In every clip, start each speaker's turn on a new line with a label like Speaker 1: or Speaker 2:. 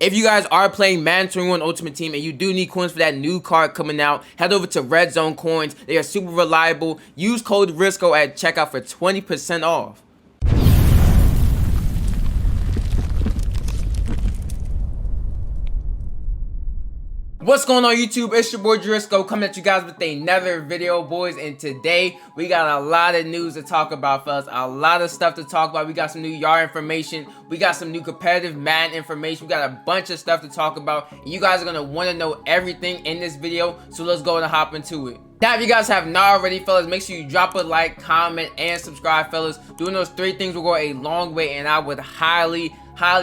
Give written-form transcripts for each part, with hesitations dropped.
Speaker 1: If you guys are playing Madden 21 Ultimate Team and you do need coins for that new card coming out, head over to Red Zone Coins. They are super reliable. Use code Jurisco at checkout for 20% off. What's going on YouTube? It's your boy Jurisco coming at you guys with another video, boys, and today we got a lot of news to talk about, fellas. A lot of stuff to talk about. We got some new yard information. We got some new competitive Madden information. We got a bunch of stuff to talk about, and you guys are going to want to know everything in this video, so let's go and hop into it. Now, if you guys have not already, fellas, make sure you drop a like, comment, and subscribe, fellas. Doing those three things will go a long way, and I would highly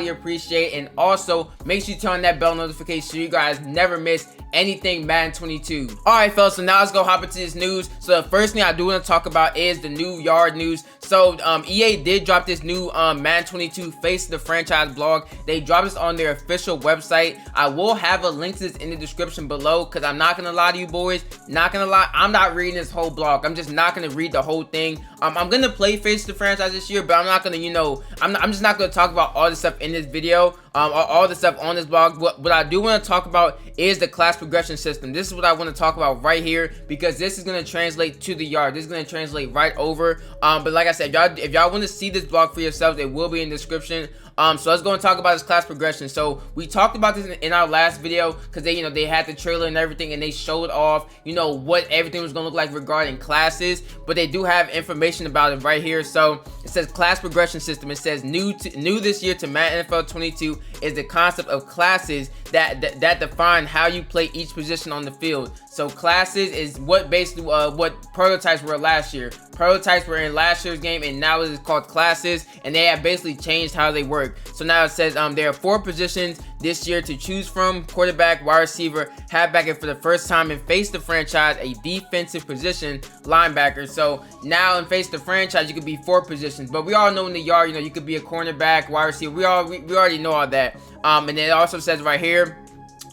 Speaker 1: appreciate it. And also make sure you turn on that bell notification so you guys never miss anything Madden 22. Alright, fellas, so now let's go hop into this news. So the first thing I do want to talk about is the new yard news. So EA did drop this new Madden 22 Face of the Franchise blog. They dropped this on their official website. I will have a link to this in the description below, because I'm not gonna lie to you boys, not gonna lie, I'm not reading this whole blog. I'm just not gonna read the whole thing. I'm gonna play Face of the Franchise this year, but I'm not gonna, you know, I'm just not gonna talk about all the stuff in this video, all the stuff on this blog. What I do want to talk about is the class progression system. This is what I want to talk about right here, because this is going to translate to the yard. This is going to translate right over. But like I said, if y'all want to see this blog for yourselves, it will be in the description. So let's go and talk about this class progression. So we talked about this in our last video, because they had the trailer and everything, and they showed off, what everything was going to look like regarding classes. But they do have information about it right here. So it says class progression system. It says new this year to Madden NFL 22 is the concept of classes that define how you play each position on the field. So classes is what basically what prototypes were last year. Prototypes were in last year's game, and now it is called classes, and they have basically changed how they work. So now it says there are 4 positions this year to choose from: quarterback, wide receiver, halfback, and for the first time in Face the Franchise, a defensive position, linebacker. So now in Face the Franchise, you could be 4 positions, but we all know in the yard, you could be a cornerback, wide receiver. We already know all that. And then it also says right here,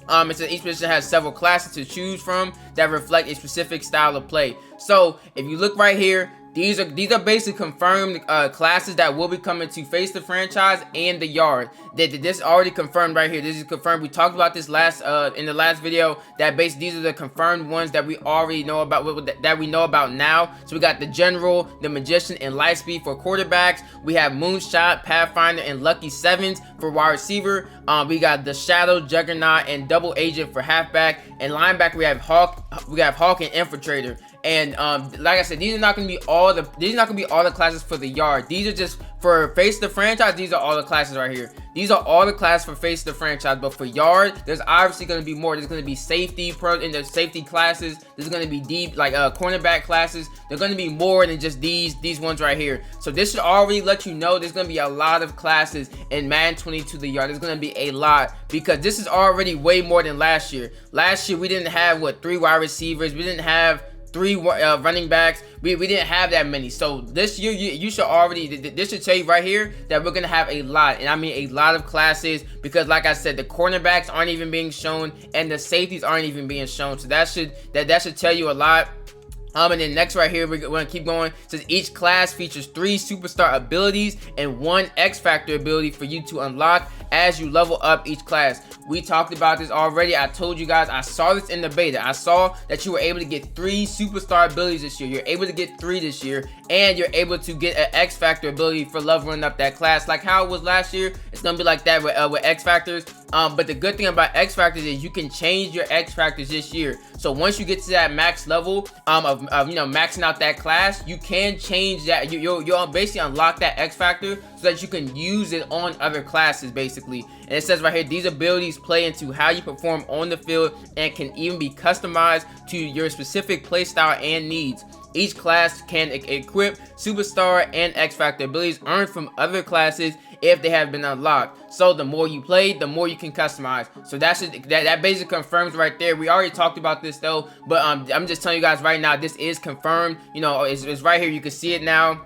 Speaker 1: it says each position has several classes to choose from that reflect a specific style of play. So if you look right here, these are basically confirmed classes that will be coming to Face the Franchise and the yard. This is already confirmed right here. This is confirmed. We talked about this in the last video, that basically these are the confirmed ones that we already know about, that we know about now. So we got the General, the Magician, and Lightspeed for quarterbacks. We have Moonshot, Pathfinder, and Lucky Sevens for wide receiver. We got the Shadow, Juggernaut, and Double Agent for halfback. And linebacker, we have Hawk and Infiltrator. And like I said, these are not gonna be all the classes for the yard. These are just for Face the Franchise. These are all the classes right here. These are all the classes for Face the Franchise. But for yard, there's obviously gonna be more. There's gonna be safety in the safety classes. There's gonna be deep cornerback classes. There's gonna be more than just these ones right here. So this should already let you know there's gonna be a lot of classes in Madden 22 the yard. There's gonna be a lot, because this is already way more than last year. Last year we didn't have 3 wide receivers. We didn't have 3 running backs. We didn't have that many. So this year you should already, this should tell you right here that we're gonna have a lot, and I mean a lot of classes, because like I said, the cornerbacks aren't even being shown and the safeties aren't even being shown. So that should tell you a lot. And then next right here, we're gonna keep going. It says each class features 3 superstar abilities and 1 X Factor ability for you to unlock as you level up each class. We talked about this already. I told you guys, I saw this in the beta. I saw that you were able to get 3 superstar abilities this year. You're able to get 3 this year, and you're able to get an X Factor ability for leveling up that class. Like how it was last year, it's gonna be like that with X Factors. But the good thing about X Factors is you can change your X Factors this year. So once you get to that max level of maxing out that class, you can change that. You'll basically unlock that X Factor so that you can use it on other classes basically. And it says right here, these abilities play into how you perform on the field and can even be customized to your specific play style and needs. Each class can equip superstar and X Factor abilities earned from other classes if they have been unlocked. So the more you play, the more you can customize. So that basically confirms right there. We already talked about this though, but I'm just telling you guys right now, this is confirmed. It's right here. You can see it now.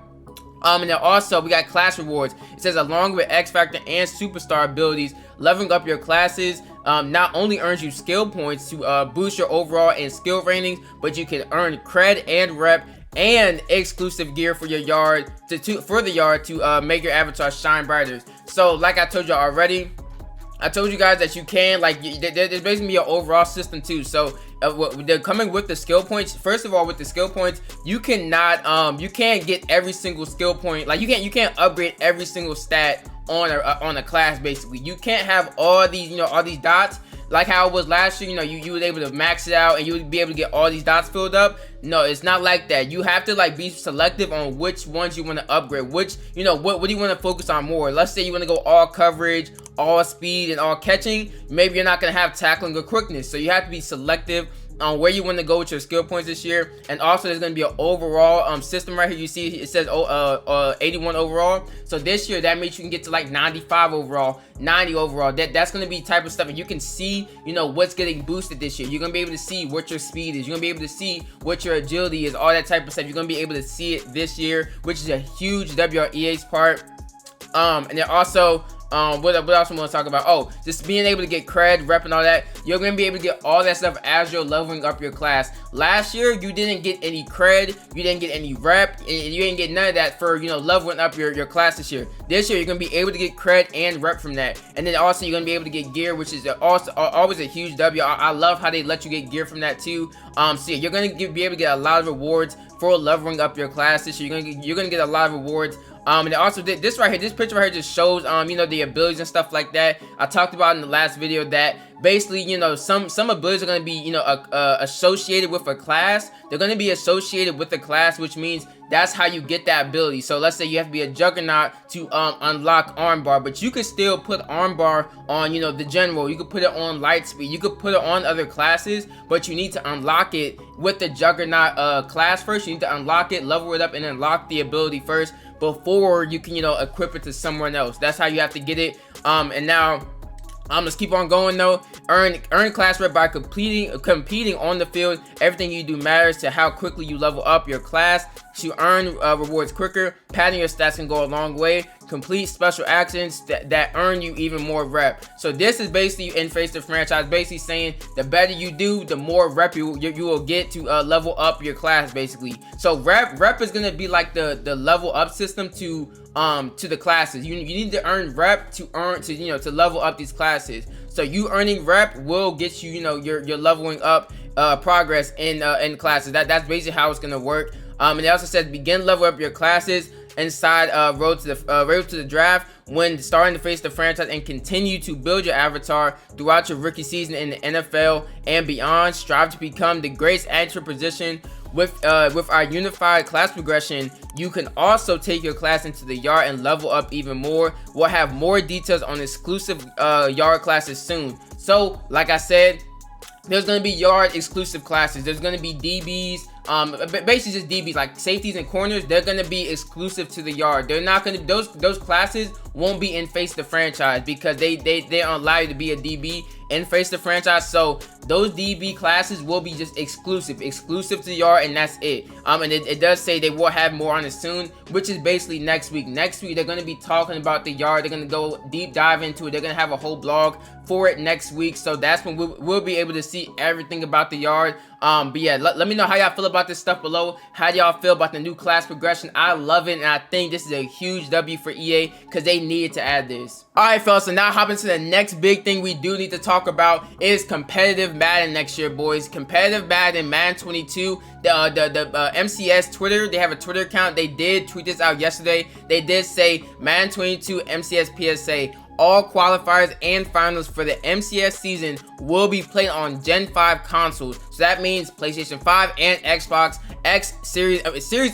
Speaker 1: And then also we got class rewards. It says along with X Factor and superstar abilities, leveling up your classes not only earns you skill points to boost your overall and skill ratings, but you can earn cred and rep and exclusive gear for your yard to make your avatar shine brighter. So like I told you already, I told you guys that you can, like, there's basically an overall system too. So they're coming with the skill points. First of all, with the skill points, you cannot, you can't get every single skill point. Like, you can't upgrade every single stat on a class. Basically, you can't have all these, all these dots. Like how it was last year, you were able to max it out and you would be able to get all these dots filled up. No, it's not like that. You have to like be selective on which ones you want to upgrade. Which, what do you want to focus on more? Let's say you want to go all coverage, all speed, and all catching. Maybe you're not going to have tackling or quickness. So you have to be selective on where you want to go with your skill points this year. And also there's going to be an overall system right here. You see it says 81 overall. So this year that means you can get to like 95 overall, 90 overall. That's going to be type of stuff, and you can see what's getting boosted this year. You're going to be able to see what your speed is. You're going to be able to see what your agility is, all that type of stuff. You're going to be able to see it this year, which is a huge W on EA's part. And then also what else I want to talk about? Oh, just being able to get cred, rep, and all that. You're going to be able to get all that stuff as you're leveling up your class. Last year, you didn't get any cred, you didn't get any rep, and you didn't get none of that for, leveling up your class this year. This year, you're going to be able to get cred and rep from that. And then also, you're going to be able to get gear, which is also always a huge W. I love how they let you get gear from that too. So yeah, you're going to be able to get a lot of rewards for leveling up your class this year. You're going to get a lot of rewards. And also this right here, this picture right here just shows, the abilities and stuff like that. I talked about in the last video that basically, some abilities are going to be, associated with a class. They're going to be associated with a class, which means that's how you get that ability. So let's say you have to be a juggernaut to unlock armbar, but you could still put armbar on, the general. You could put it on light speed. You could put it on other classes, but you need to unlock it with the juggernaut class first. You need to unlock it, level it up, and unlock the ability first before you can, equip it to someone else. That's how you have to get it. And now, let's keep on going though. Earn class rep by competing on the field. Everything you do matters to how quickly you level up your class. To earn rewards quicker, padding your stats can go a long way. Complete special actions that earn you even more rep. So this is basically in Face the Franchise, basically saying the better you do, the more rep you will get to level up your class, basically. So rep is gonna be like the level up system to the classes. You need to earn rep to level up these classes. So you earning rep will get you your leveling up progress in classes. That's basically how it's gonna work. And it also says begin level up your classes inside road to the draft when starting to face the franchise, and continue to build your avatar throughout your rookie season in the NFL and beyond. Strive to become the greatest at your position. With our unified class progression, you can also take your class into the yard and level up even more. We'll have more details on exclusive yard classes soon. So like I said, there's going to be yard exclusive classes. There's going to be DBs, basically just DBs like safeties and corners. They're going to be exclusive to the yard. They're not going to, those classes won't be in Face the Franchise because they don't allow you to be a DB in Face the Franchise. So those DB classes will be just exclusive to the yard, and that's it. And it does say they will have more on it soon, which is basically next week. Next week they're going to be talking about the yard. They're going to go deep dive into it. They're going to have a whole blog for it next week. So that's when we'll be able to see everything about the yard. But yeah, let me know how y'all feel about this stuff below. How do y'all feel about the new class progression? I love it, and I think this is a huge W for EA because they needed to add this. Alright fellas, so now hopping to the next big thing we do need to talk about is competitive Madden next year, boys. Competitive Madden, Madden 22. The MCS Twitter, they have a Twitter account. They did tweet this out yesterday. They did say Madden 22 MCS PSA. All qualifiers and finals for the MCS season will be played on Gen 5 consoles. So that means PlayStation 5 and Xbox X Series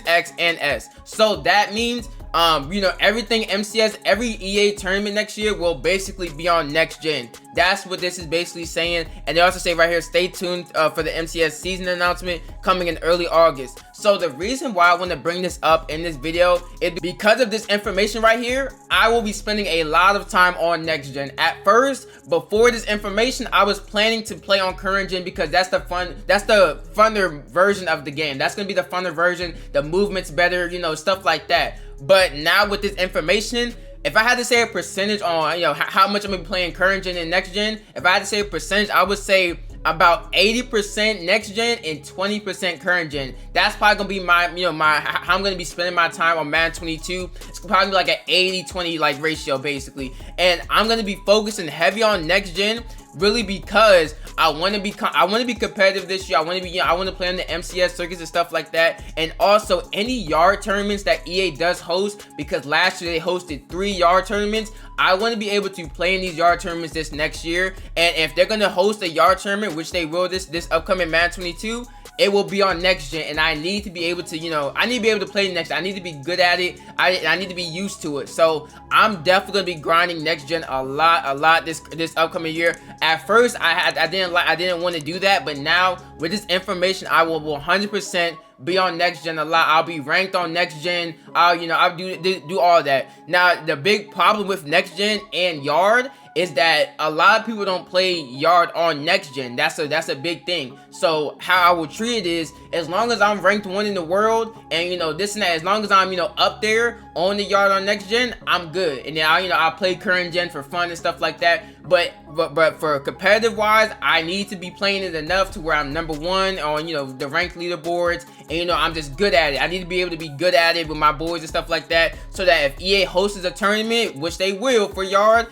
Speaker 1: X and S. So that means everything MCS, every EA tournament next year will basically be on next gen. That's what this is basically saying. And they also say right here, stay tuned for the MCS season announcement coming in early August. So the reason why I want to bring this up in this video is because of this information right here. I will be spending a lot of time on next gen. At first, before this information, I was planning to play on current gen because that's the funner version of the game. That's gonna be the funner version. The movement's better, stuff like that. But now with this information, if I had to say a percentage on how much I'm gonna be playing current gen and next gen, if I had to say a percentage, I would say about 80% next gen and 20% current gen. That's probably gonna be my, how I'm gonna be spending my time on Madden 22. It's probably like an 80-20 like ratio basically, and I'm gonna be focusing heavy on next gen, really, because I want to be competitive this year. I want to play on the MCS circuits and stuff like that, and also any yard tournaments that EA does host, because last year they hosted 3 yard tournaments. I want to be able to play in these yard tournaments this next year, and if they're gonna host a yard tournament, which they will this upcoming Madden 22, it will be on next gen, and I need to be able to, I need to be able to play next gen. I need to be good at it. I need to be used to it. So I'm definitely gonna be grinding next gen a lot this upcoming year. At first, I didn't want to do that, but now with this information, I will 100% be on next gen a lot. I'll be ranked on next gen. I'll do all that. Now, the big problem with next gen and yard is that a lot of people don't play yard on next gen. That's a big thing. So how I will treat it is, as long as I'm ranked 1 in the world, and this and that, as long as I'm up there on the yard on next gen, I'm good. And then I play current gen for fun and stuff like that. But for competitive wise, I need to be playing it enough to where I'm number 1 on the ranked leaderboards, and I'm just good at it. I need to be able to be good at it with my boys and stuff like that, so that if EA hosts a tournament, which they will for yard,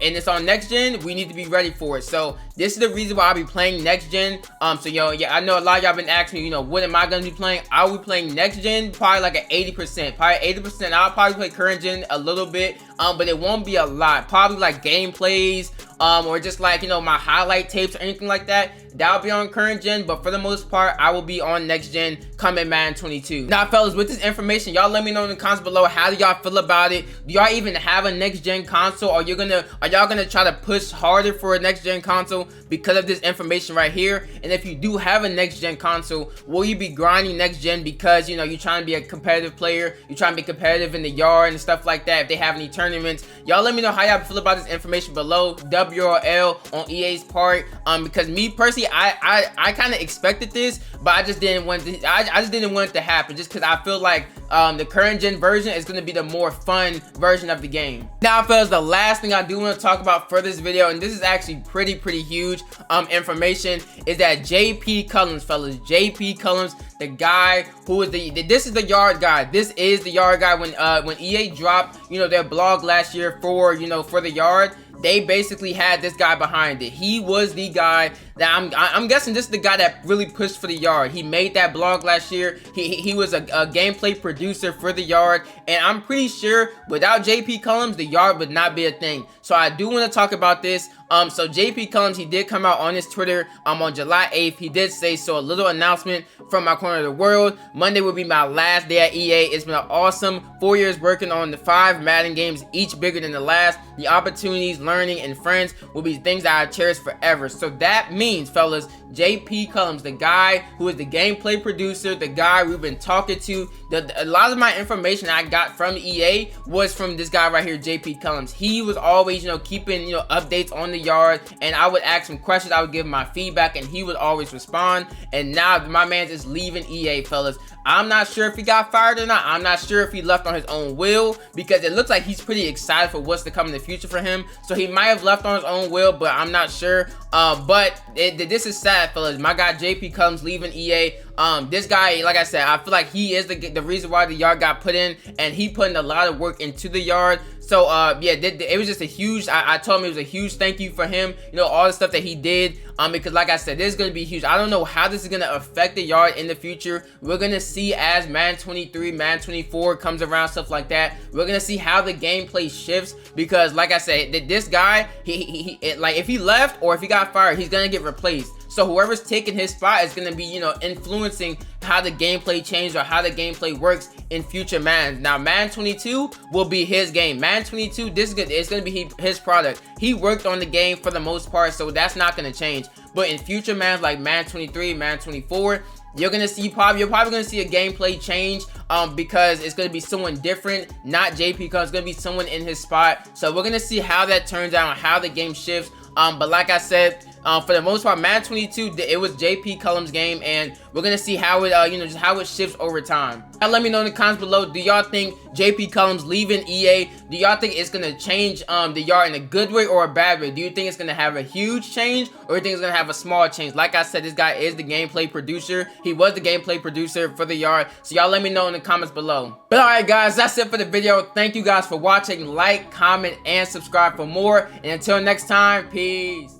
Speaker 1: and it's on next gen, we need to be ready for it. So this is the reason why I'll be playing next gen. So yeah, I know a lot of y'all been asking me, what am I gonna be playing? I'll be playing next gen probably like an 80%. Probably 80%. I'll probably play current gen a little bit, but it won't be a lot. Probably like gameplays, or just like my highlight tapes or anything like that. That'll be on current gen, but for the most part, I will be on next gen coming Madden 22. Now, fellas, with this information, y'all let me know in the comments below, how do y'all feel about it? Do y'all even have a next gen console? Are y'all gonna try to push harder for a next gen console because of this information right here? And if you do have a next gen console, will you be grinding next gen because you're trying to be a competitive player, you're trying to be competitive in the yard and stuff like that? If they have any tournaments, y'all let me know how y'all feel about this information below. W or L on EA's part, because me personally, I kind of expected this, but I just didn't want it to happen, just because I feel like the current gen version is going to be the more fun version of the game. Now, fellas, the last thing I do want to talk about for this video, and this is actually pretty huge information, is that JP Cullums, fellas. JP Cullums, the guy who is this is the yard guy. This is the yard guy. When EA dropped their blog last year for for the yard, they basically had this guy behind it. He was the guy that I'm guessing this is the guy that really pushed for the yard. He made that blog last year. He was a gameplay producer for the yard, and I'm pretty sure without JP Cullums, the yard would not be a thing. So I do want to talk about this. So JP Cullums, he did come out on his Twitter on July 8th. He did say, so a little announcement from my corner of the world. Monday will be my last day at EA. It's been an awesome 4 years working on the 5 Madden games, each bigger than the last. The opportunities, learning, and friends will be things that I cherish forever. So that means, fellas, JP Cullums, the guy who is the gameplay producer, the guy we've been talking to, a lot of my information I got from EA was from this guy right here, JP Cullums. He was always, keeping, updates on the yard, and I would ask him questions, I would give him my feedback, and he would always respond. And now my man is leaving EA, fellas. I'm not sure if he got fired or not. I'm not sure if he left on his own will, because it looks like he's pretty excited for what's to come in the future for him. So he might have left on his own will, but I'm not sure. But this is sad, fellas. My guy JP Cullums leaving EA. This guy, like I said, I feel like he is the reason why the yard got put in, and he put in a lot of work into the yard. So yeah, it was just a huge, I told him it was a huge thank you for him, all the stuff that he did, because like I said, this is going to be huge. I don't know how this is going to affect the yard in the future. We're going to see as Madden 23, Madden 24 comes around, stuff like that. We're going to see how the gameplay shifts, because like I said, this guy, like if he left or if he got fired, he's going to get replaced. So whoever's taking his spot is going to be, influencing how the gameplay changes or how the gameplay works in future Maddens. Now, Madden 22 will be his game. Madden 22, it's going to be his product. He worked on the game for the most part, so that's not going to change. But in future Maddens like Madden 23, Madden 24, you're probably going to see a gameplay change, because it's going to be someone different, not JP Cullums. It's going to be someone in his spot. So we're going to see how that turns out, how the game shifts. But like I said, For the most part, Madden 22, it was JP Cullum's game, and we're gonna see how it, just how it shifts over time. Now, let me know in the comments below, do y'all think JP Cullum's leaving EA, do y'all think it's gonna change the yard in a good way or a bad way? Do you think it's gonna have a huge change, or do you think it's gonna have a small change? Like I said, this guy is the gameplay producer. He was the gameplay producer for the yard, so y'all let me know in the comments below. But alright guys, that's it for the video. Thank you guys for watching. Like, comment, and subscribe for more. And until next time, peace.